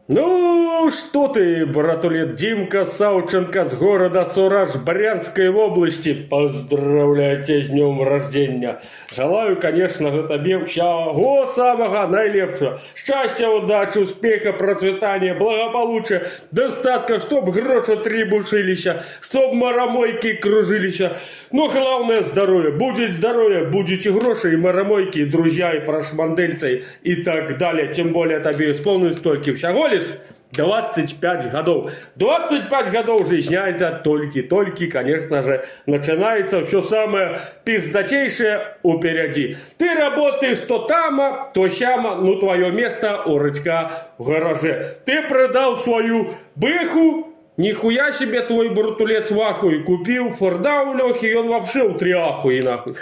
Ну, что ты, братулет Димка Савченко с города Сураж Брянской области. Поздравляю тебя с днем рождения. Желаю, конечно же, тебе всего самого наилепшего. Счастья, удачи, успеха, процветания, благополучия, достатка, чтоб гроши требушилища, чтоб марамойки кружилища. Но главное здоровье. Будет здоровье, будете гроши и марамойки, и друзья, и прошмандельцы, и так далее. Тем более тебе исполнилось только всего лишь 25 годов. 25 годов жизни, а это только, конечно же, начинается все самое пиздатейшее упереди. Ты работаешь то тама, то сяма, ну твое место у рычага в гараже. Ты продал свою бэху, нихуя себе твой братулец в ахуе, купил Форда у Лехи, и он вообще в три ахуи нахуй.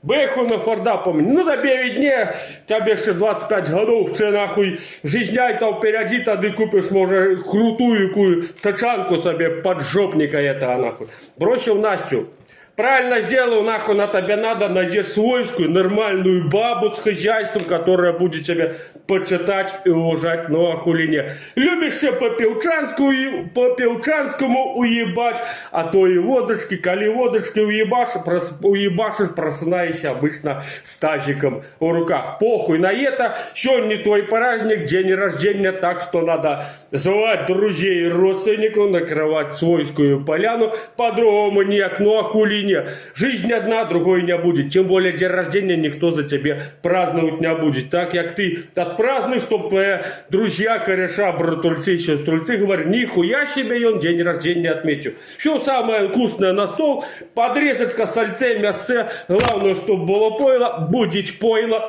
Бэху на Форда помню. Ну тебе виднее, тебе ще 25 годов, ще нахуй жизняй-то впереди, тогда купишь, может, крутую тачанку себе поджопника этого нахуй. Бросил Настю. Правильно сделал, нахуй, на тебе надо, найдешь свойскую, нормальную бабу с хозяйством, которая будет тебя почитать и уважать, ну ахули. Любишь еще по певчанскому уебать, а то и водочки, коли водочки уебашишь, просынаешься обычно с тазиком в руках. Похуй на это, сегодня твой праздник, день рождения, так что надо звать друзей и родственников, накрывать свойскую поляну, по-другому никак, ну ахули. Жизнь одна, другой не будет. Тем более день рождения никто за тебе праздновать не будет. Так как ты отпразднуешь, чтобы твои друзья, кореша, братульцы, сеструльцы говорят, нихуя себе, он день рождения отметил. Все самое вкусное на стол, подрезочка, сальце, мясце. Главное, чтобы было пойло,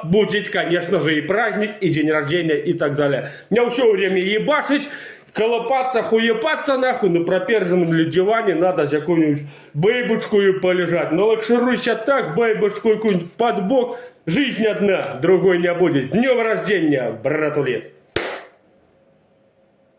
будет, конечно же, и праздник, и день рождения, и так далее. Не все время ебашить, колопаться, хуепаться нахуй, на проперженном ли диване надо за какую-нибудь бейбочку и полежать. Но лакшируйся так, бейбочку какую-нибудь под бок. Жизнь одна, другой не будет. С днем рождения, братулет!